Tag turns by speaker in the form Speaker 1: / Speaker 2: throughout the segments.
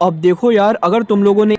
Speaker 1: अब देखो यार, अगर तुम लोगों ने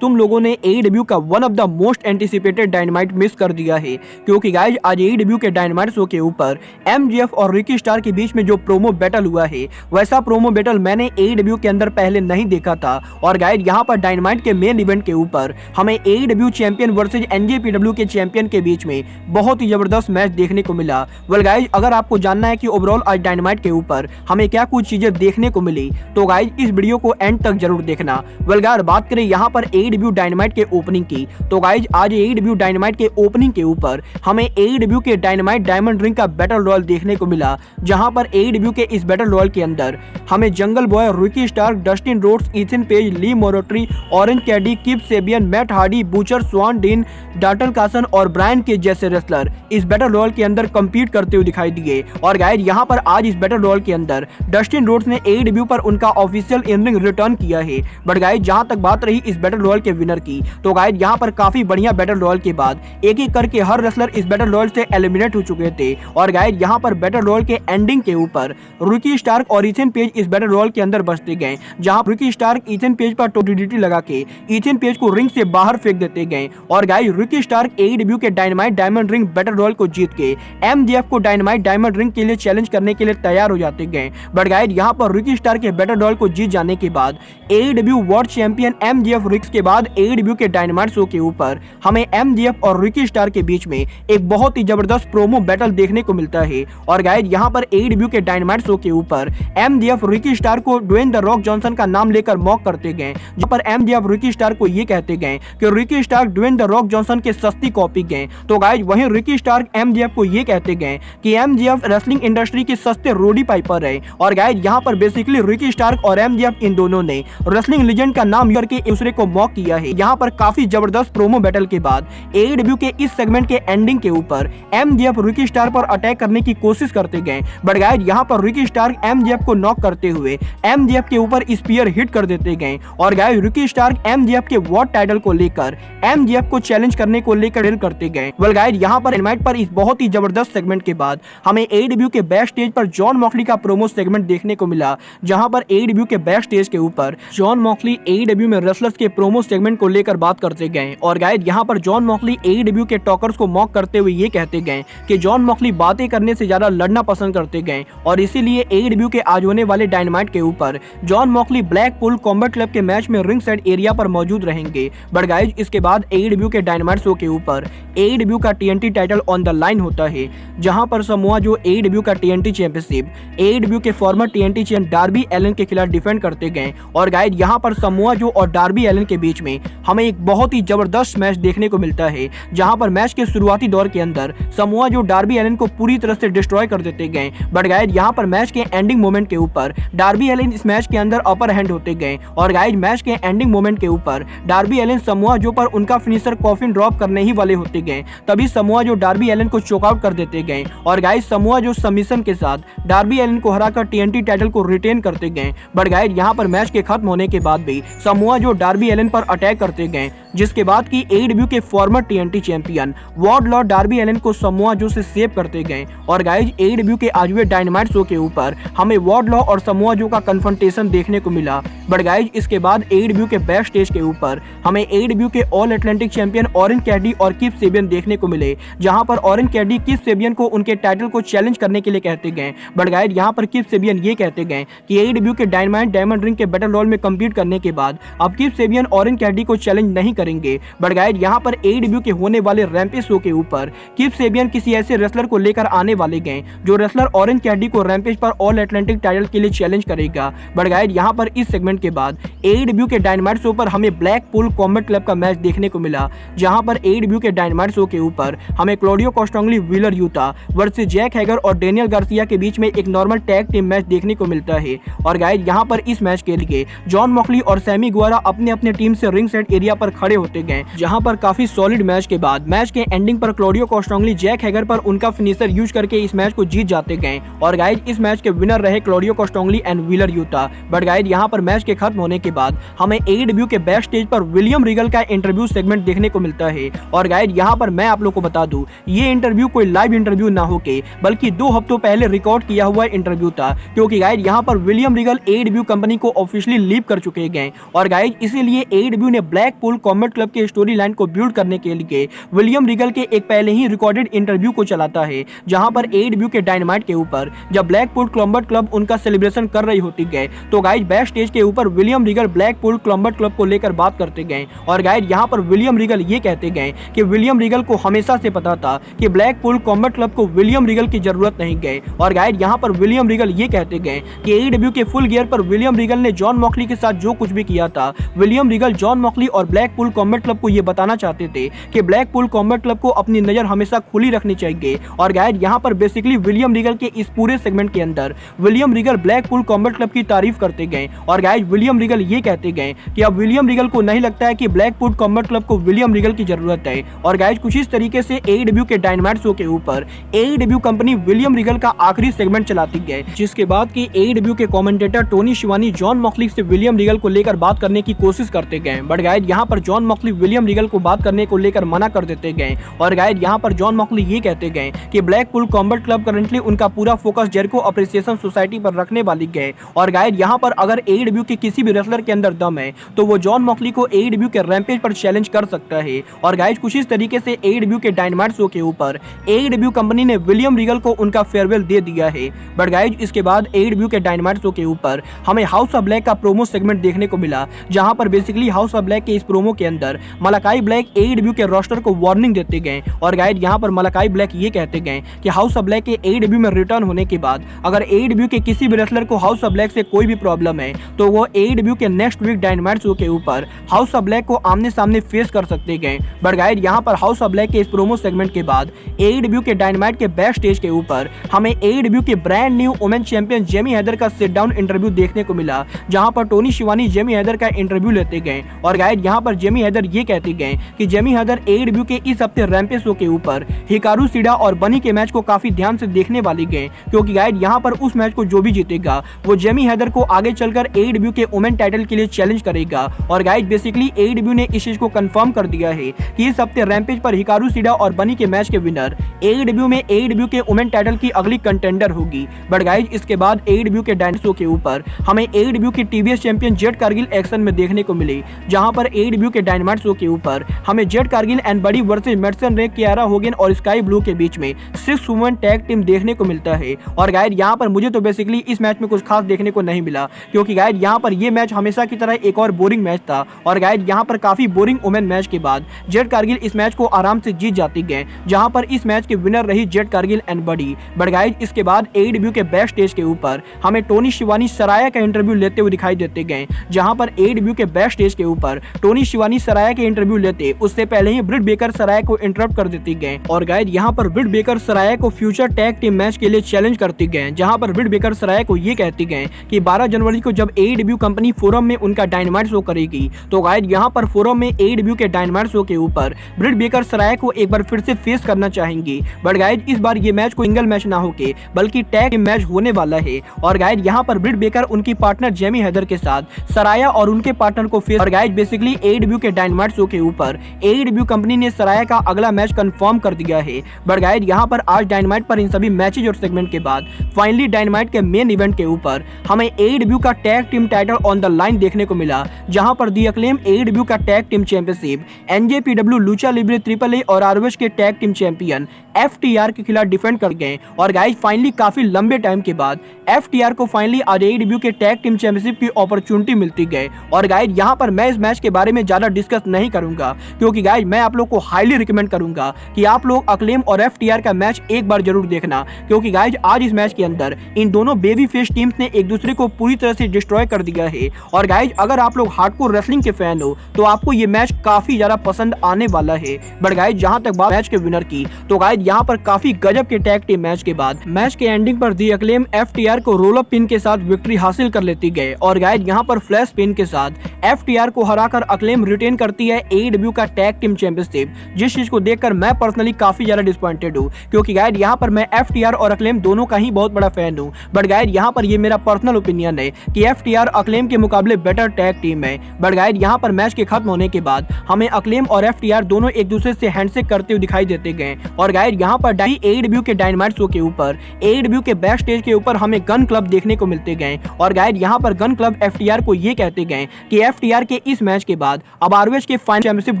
Speaker 1: तुम लोगों ने AEW का one of the most anticipated dynamite miss कर दिया है, क्योंकि गाइज आज AEW के डायनामाइट शो के ऊपर MJF और रिकी स्टार के बीच में जो प्रोमो बैटल हुआ है, वैसा प्रोमो बैटल मैंने AEW के अंदर पहले नहीं देखा था। और गाइज यहाँ पर डायनामाइट के मेन इवेंट के ऊपर हमें AEW चैंपियन वर्सेज NJPW के चैंपियन के बीच में बहुत ही जबरदस्त मैच देखने को मिला। वेल गाइज, अगर आपको जानना है कि ओवरऑल आज डायनामाइट के ऊपर हमें क्या कुछ चीजें देखने को मिली, तो गाइज इस वीडियो को एंड तक जरूर देखना। वेल गाइस, बात करें यहाँ पर AEW डायनामाइट के ओपनिंग की, तो गाइज आज AEW डायनामाइट के ओपनिंग के ऊपर हमें AEW के डायनामाइट डायमंड रिंग का बैटल रॉयल देखने को मिला, जहां पर AEW के इस बैटल रॉयल के अंदर हमें jungle boy, Ricky Starks, Dustin Rhodes, Ethan Page, Lee Moriarty, Orange Cassidy, Kip Sabian, Matt Hardy, Butcher, Shawn Dean, Dalton Carson और ब्रायन के जैसे रेसलर इस बैटल रॉयल के अंदर कम्पीट करते हुए दिखाई दिए। और गाइज यहाँ पर आज इस बैटल रॉयल के अंदर डस्टिन रोड्स ने AEW पर उनका ऑफिशियल इन रिंग रिटर्न किया है। बट गाइज जहां तक बात रही इस बैटल रॉयल के विनर की, तो गाइज यहाँ पर काफी बढ़िया बैटल रॉयल के बाद एक एक करके हर रेसलर इस बैटल रॉयल से एलिमिनेट हो चुके थे। और गाइज यहाँ पर बैटल रॉयल के एंडिंग के ऊपर रिकी स्टार्क और इथन पेज इस बैटल रॉयल के अंदर बचते गए, जहां रिकी स्टार्क इथन पेज पर टोटिडिटी लगा के इथन पेज को रिंग से बाहर फेंक देते गए। और गाइज रिकी स्टार्क AEW के dynamite diamond ring battle royal को जीत के MJF को डायनामाइट डायमंड रिंग के लिए चैलेंज करने के लिए तैयार हो जाते गए। बट गाइज यहाँ पर रिकी स्टार्क के बैटल रॉयल को जीत जाने के बाद AEW वर्ल्ड चैंपियन MJF रिक्स के बाद AEW के डायनामाइट शो के ऊपर हमें MJF और रिकी स्टार के बीच में एक बहुत ही जबरदस्त प्रोमो बैटल देखने को मिलता है। और गाइज यहाँ पर AEW के डायनामाइट शो के ऊपर MJF रिकी स्टार को ड्वेन द रॉक जॉनसन का नाम लेकर मॉक करते गए, जहाँ पर MJF रिकी स्टार को ये कहते गए कि Ricky Starks Dwayne the Rock Johnson के सस्ती कॉपी गए। तो गाइज वहीं रिकी स्टार MJF को ये कहते गए कि MJF रेसलिंग इंडस्ट्री के सस्ते रोडी पाइपर है। और गाइज यहाँ पर बेसिकली रिकी स्टार और MJF इन दोनों ने रेसलिंग लेजेंड का नाम करके एक दूसरे को मॉक किया है। यहाँ पर काफी जबरदस्त प्रोमो बैटल के बाद AEW के इस सेगमेंट के एंडिंग के ऊपर MJF रिकी स्टार पर अटैक करने की कोशिश करते गए। बट गाइज यहाँ पर रिकी स्टार MJF को नॉक करते हुए MJF के ऊपर स्पीयर हिट कर देते गए। और गाइज रिकी स्टार MJF के वर्ल्ड टाइटल को लेकर MJF को चैलेंज करने को लेकर डील करते गए। वेल गाइज यहाँ पर डायनामाइट पर इस बहुत ही जबरदस्त सेगमेंट के बाद हमें AEW के बैक स्टेज पर जॉन मॉक्सली का प्रोमो सेगमेंट देखने को मिला, जहां पर AEW के बैक स्टेज के ऊपर जॉन मॉक्सली AEW में रेसलर्स के प्रोमो सेगमेंट को लेकर बात करते गए। और गाइज यहाँ पर जॉन मॉक्सली AEW के टॉकर्स को मॉक करते हुए ये कहते गए कि जॉन मॉक्सली बातें करने से ज्यादा लड़ना पसंद करते गए, और इसीलिए AEW के आज होने वाले डायनामाइट के ऊपर John Moxley Blackpool combat club के मैच में रिंग साइड एरिया पर मौजूद रहेंगे। बट गाइज इसके बाद AEW के डायनामाइट शो के ऊपर AEW का TNT title on the line होता है, जहां पर समोआ जो AEW का TNT चैंपियनशिप AEW के former TNT champion Darby Allin के खिलाफ डिफेंड करते गए। और गाइज यहाँ पर समोआ जो और डार्बी एलन के बीच में हमें एक बहुत ही जबरदस्त मैच देखने को मिलता है, जहां पर मैच के शुरुआती दौर के अंदर समोआ जो डार्बी एलन को पूरी तरह से डिस्ट्रॉय कर देते गए। बट गाइज यहाँ पर मैच के एंडिंग मोमेंट के ऊपर डार्बी एलन इस मैच के अंदर अपर हैंड होते गए। और गाइज मैच के एंडिंग मोमेंट के ऊपर डार्बी एलन समोआ जो पर उनका फिनिशर कॉफिन ड्रॉप करने ही वाले होते गए, तभी समोआ जो डार्बी एलन को चोकआउट कर देते गए। और गाइज समोआ जो सबमिशन के साथ डार्बी एलन को हराकर TNT टाइटल को रिटेन करते गए। बट गाइज यहाँ पर मैच के खत्म होने के बाद भी समोआ जो डार्बी एलन पर अटैक करते गए, जिसके बाद की AEW के former TNT champion warlord Darby Allin को समोआ जो से सेव करते गए। और गाइज AEW के आज हुए डायनामाइट शो के ऊपर हमें वार्डलॉ और समोआ जो का कन्फ्रंटेशन देखने को मिला। बट गाइज इसके बाद AEW के बैक स्टेज के ऊपर हमें AEW के ऑल अटलांटिक चैंपियन ऑरेंज कैडी और किप सेबियन देखने को मिले, जहां पर ऑरेंज कैडी किप सेबियन को उनके टाइटल को चैलेंज करने के लिए कहते गए। बट गाइज यहाँ पर किप सेबियन ये कहते गए कि AEW के डायनामाइट डायमंड रिंग के बैटल रॉयल में कम्पीट करने के बाद अब किप सेबियन ऑरेंज कैडी को चैलेंज नहीं करेंगे। बट गाइज यहाँ पर AEW के होने वाले रैंपेज शो के ऊपर किप सेबियन किसी ऐसे रेसलर को लेकर आने वाले गए जो रेसलर ऑरेंज कैडी को रैंपेज पर ऑल अटलांटिक टाइटल के लिए चैलेंज करेगा। बट गाइज यहाँ पर इस सेगमेंट के बाद AEW के डायनामाइट शो पर हमें ब्लैकपूल कॉम्बैट क्लब का मैच देखने को मिला, जहां पर AEW के डायनामाइट शो के ऊपर हमें Claudio Castagnoli, Wheeler Yuta versus Jake Hager और डेनियल गार्सिया के बीच में एक नॉर्मल टैग टीम मैच देखने को मिलता है। और गाइज यहाँ पर इस मैच के लिए जॉन मॉक्सली और सैमी गुएरा अपने अपने टीम से रिंग साइड एरिया पर खड़े बड़े होते गए, जहां पर काफी सॉलिड मैच के बाद मैच के एंडिंग पर क्लॉडियो कोस्टाग्ली जैक हैगर पर उनका फिनिशर यूज करके इस मैच को जीत जाते गए। और गाइज इस मैच के विनर रहे Claudio Castagnoli and Wheeler Yuta. But guys यहाँ पर मैच के खत्म होने के बाद हमें AEW के बैक स्टेज पर विलियम रीगल का इंटरव्यू सेगमेंट देखने को मिलता है। और गाइज यहाँ पर मैं आप लोग को बता दूं, ये इंटरव्यू कोई लाइव इंटरव्यू ना होके बल्कि 2 हफ्तों पहले रिकॉर्ड किया हुआ इंटरव्यू था, क्योंकि गाइज यहाँ पर विलियम रीगल AEW कंपनी को ऑफिशियली लीव कर चुके गए। और गाइज इसीलिए AEW ने ब्लैकपूल कॉम्बैट क्लब के स्टोरी लाइन को बिल्ड करने के लिए विलियम रीगल के एक पहले ही रिकॉर्डेड इंटरव्यू को चलाता है, जहां पर AEW के डायनामाइट के ऊपर जब ब्लैकपूल कॉम्बैट क्लब उनका सेलिब्रेशन कर रही होती गए तो गाइज बैक स्टेज के ऊपर William Regal Blackpool combat club को लेकर बात करते गए। और गाइज यहाँ पर विलियम रीगल ये कहते गए कि विलियम रीगल को हमेशा से पता था कि ब्लैकपूल कॉम्बैट क्लब को विलियम रीगल की जरूरत नहीं गए। और गाइज यहाँ पर विलियम रीगल ये कहते गए कि AEW के फुल गियर पर विलियम रीगल ने जॉन मॉक्सली के साथ जो कुछ भी किया था, विलियम रीगल जॉन मॉक्सली और ब्लैकपूल कॉम्बैट क्लब को ये बताना चाहते थे कि ब्लैकपूल कॉम्बैट क्लब को अपनी नजर हमेशा खुली रखनी चाहिए। और गाइज यहाँ पर बेसिकली विलियम रीगल के इस पूरे सेगमेंट के अंदर William Regal Blackpool combat club की तारीफ करते गए। और गाइज विलियम रीगल ये कहते गए कि अब विलियम रीगल को नहीं लगता है कि ब्लैकपूल कॉम्बैट क्लब को विलियम रीगल की जरूरत है। और गाइज कुछ इस तरीके से AEW के डायनामाइट शो के ऊपर AEW कंपनी विलियम रीगल का आखिरी सेगमेंट चलाती गई, जिसके बाद की AEW के commentator Tony Shivani John Moxley से विलियम रीगल को लेकर बात करने की कोशिश करते गए। बट गाइज यहाँ पर जॉन मॉक्सली विलियम रीगल को बात करने को लेकर मना कर देते गए। और गाइज यहाँ पर जॉन मॉक्सली ये कहते गए कि ब्लैकपूल कॉम्बैट क्लब करंटली उनका पूरा फोकस जेरिको अप्रिसिएशन सोसाइटी पर रखने वाली गए। और गाइज यहाँ पर अगर AEW के किसी भी रेसलर के अंदर दम है तो वो जॉन मॉक्सली को AEW के रैम्पेज पर चैलेंज कर सकता है। और गाइज कुछ इस तरीके से AEW के डायनामाइट शो के ऊपर AEW कंपनी ने विलियम रीगल को उनका फेयरवेल दे दिया है। बट गाइज इसके बाद AEW के डायनामाइट शो के ऊपर हमें हाउस ऑफ ब्लैक का प्रोमो सेगमेंट देखने को मिला, जहां पर बेसिकली हाउस ऑफ ब्लैक के इस प्रोमो के अंदर मलाकाई ब्लैक AEW के रोस्टर को वार्निंग देते गए। और गाइज यहां पर मलाकाई ब्लैक ये कहते गए कि हाउस ऑफ ब्लैक के AEW में रिटर्न होने के बाद अगर AEW के किसी भी रेसलर को हाउस ऑफ ब्लैक से कोई भी प्रॉब्लम है तो वो AEW के नेक्स्ट वीक डायनामाइट शो के ऊपर हाउस ऑफ ब्लैक को आमने सामने फेस कर सकते गए। बट गाइज यहां पर हाउस ऑफ ब्लैक के इस प्रोमो सेगमेंट के बाद AEW के डायनामाइट के बैक स्टेज के ऊपर हमें AEW के brand new women champion Jamie Hayter का सिट डाउन इंटरव्यू देखने को मिला, जहां पर टोनी शिवानी जेमी हैदर का इंटरव्यू लेते गए। और गाइज यहां पर जेमी हैदर ये कहते गए कि जेमी हैदर AEW के इस हफ्ते रैम्पेज शो के ऊपर हिकारू सीडा और बनी के मैच को काफी ध्यान से देखने वाली गए, क्योंकि गाइज यहां पर उस मैच को जो भी जीतेगा वो जेमी हैदर को आगे चलकर AEW के वुमेन टाइटल के लिए चैलेंज करेगा। और गाइज बेसिकली AEW ने इस चीज को कंफर्म कर दिया है कि इस हफ्ते रैम्पेज पर हिकारू सीडा और बनी के मैच के विनर AEW में AEW के वुमेन टाइटल की अगली कंटेंडर होगी। बट गाइज इसके बाद AEW के डायनामाइट शो के ऊपर हमें AEW की TBS champion Jade Cargill action में देखने को मिली, जहां पर AEW के डायनामाइट शो के ऊपर हमें Jade Cargill and Buddy versus Madison Rayne, Kiera Hogan और स्काई ब्लू के बीच में 6 वुमेन टैग टीम देखने को मिलता है। और गाइज यहां पर मुझे तो बेसिकली इस मैच में कुछ खास देखने को नहीं मिला, क्योंकि गाइज यहां पर ये मैच हमेशा की तरह एक और बोरिंग मैच था। और गाइज यहां पर काफी बोरिंग वुमेन मैच के बाद जेड कारगिल इस मैच को आराम से जीत जाती गए, जहां पर इस मैच के विनर रही Jade Cargill and Buddy. But guys इसके बाद AEW के बैक स्टेज के ऊपर हमें टोनी शिवानी सराया का इंटरव्यू लेते हुए दिखाई देते गए, जहां पर AEW के बैक स्टेज के ऊपर टोनी शिवानी सराया के इंटरव्यू लेते उससे पहले ही ब्रिट बेकर सराया को इंटरप्ट कर देती गए। और गाइज यहां पर ब्रिट बेकर सराया को फ्यूचर टैग टीम मैच के लिए चैलेंज करती गए, जहां पर ब्रिट बेकर सराया को ये कहती गए कि 12 जनवरी को जब AEW कंपनी फोरम में उनका डायनामाइट शो करेगी तो गाइज यहां पर फोरम में AEW के डायनामाइट शो के ऊपर ब्रिट बेकर सराया को एक बार फिर से फेस करना चाहेंगी। बट गाइज इस बार ये मैच को सिंगल मैच ना होके बल्कि टैग टीम मैच होने वाला है। और गाइज यहां पर ब्रिट बेकर उनकी पार्टनर जेमी हैदर के साथ सराया और उनके पार्टनर को फेस। और गाइज बेसिकली AEW के डायनामाइट शो के ऊपर AEW कंपनी ने सराया का अगला मैच कंफर्म कर दिया है। बट गाइज यहां पर आज डायनामाइट पर इन सभी मैचेज और सेगमेंट के बाद फाइनली डायनामाइट के मेन इवेंट के ऊपर हमें AEW का tag team title on the line देखने को मिला, जहां पर दी अक्लेम AEW का tag team championship NJPW Lucha Libre AAA और ROH के टैग टीम चैंपियन FTR के खिलाफ डिफेंड कर गए। और गाइज फाइनली काफी लंबे टाइम के बाद FTR को फाइनली आज AEW के टैग टीम चैंपियनशिप की अपॉर्चुनिटी मिलती गई। और गाइज यहां पर मैं इस मैच के बारे में ज्यादा डिस्कस नहीं करूंगा, क्योंकि गाइज मैं आप लोग को हाईली रिकमेंड करूंगा कि आप लोग अक्लेम और FTR का मैच एक बार जरूर देखना, क्योंकि गाइज आज इस मैच के अंदर इन दोनों बेबी फेस टीम्स ने एक दूसरे को पूरी तरह से डिस्ट्रॉय कर दिया है। और गाइज अगर आप लोग हार्डकोर रेसलिंग के फैन हो तो आपको ये मैच काफी ज्यादा पसंद आने वाला है। बट गाइज जहां तक बात मैच के विनर की, तो गाइज यहां पर काफी गजब के टैग टीम मैच के बाद मैच के एंडिंग पर दी अक्लेम FTR को रोल अप पिन के साथ विक्ट्री हासिल कर लेती गए। और गाइज यहां पर फ्लैश पिन के साथ FTR को हराकर अक्लेम रिटेन करती है AEW का टैग टीम चैंपियनशिप, जिस चीज को देखकर मैं पर्सनली काफी ज्यादा डिसअपॉइंटेड हूँ, क्योंकि गाइड यहाँ पर मैं FTR और अक्लेम दोनों का ही बहुत बड़ा फैन हूँ। बट गाइड यहाँ पर ये मेरा पर्सनल ओपिनियन है कि FTR अक्लेम के मुकाबले बेटर टैग टीम है। बट गाइड यहाँ पर मैच के खत्म होने के बाद हमें अक्लेम और FTR दोनों एक दूसरे से हैंडशेक करते हुए दिखाई देते गए। और गाइड यहाँ पर AEW के डायनामाइट शो के ऊपर AEW के बैक स्टेज के ऊपर हमें गन क्लब देखने को मिलते गए। और गाइड यहाँ पर गन क्लब FTR को ये कहते गए कि FTR के इस मैच के बाद अब ROH के फाइनल चैंपियनशिप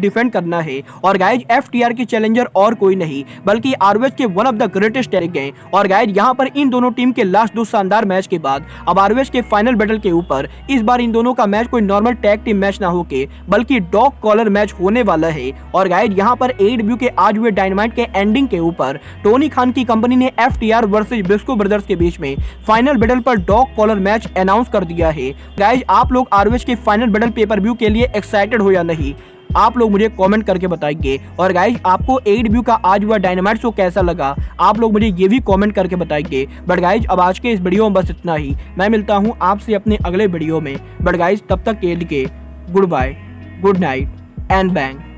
Speaker 1: डिफेंड करना है। और गाइड FTR के चैलेंजर और कोई नहीं बल्कि ROH के one of the greatest tag गए। और गाइड यहाँ पर इन दोनों टीम के लास्ट दो शानदार मैच के बाद अब ROH के फाइनल बैटल के ऊपर इस बार इन दोनों का मैच कोई नॉर्मल टैग टीम मैच ना होके बल्कि डॉग कॉलर मैच होने वाला है। और गाइड यहाँ पर AEW के आज हुए डायनामाइट के एंडिंग के ऊपर टोनी खान की कंपनी ने FTR वर्सेस ब्रिस्को ब्रदर्स के बीच में फाइनल बैटल पर डॉग कॉलर मैच अनाउंस कर दिया है। गाइज आप लोग ROH के फाइनल बैटल पेपर व्यू के लिए एक्साइटेड हो या नहीं, आप लोग मुझे कमेंट करके बताइए। और गाइज आपको AEW का आज हुआ डायनामाइट शो कैसा लगा, आप लोग मुझे ये भी कमेंट करके बताइए। बट गाइज अब आज के इस वीडियो में बस इतना ही, मैं मिलता हूँ आपसे अपने अगले वीडियो में। बट गाइज तब तक के लिए goodbye, good night and bang.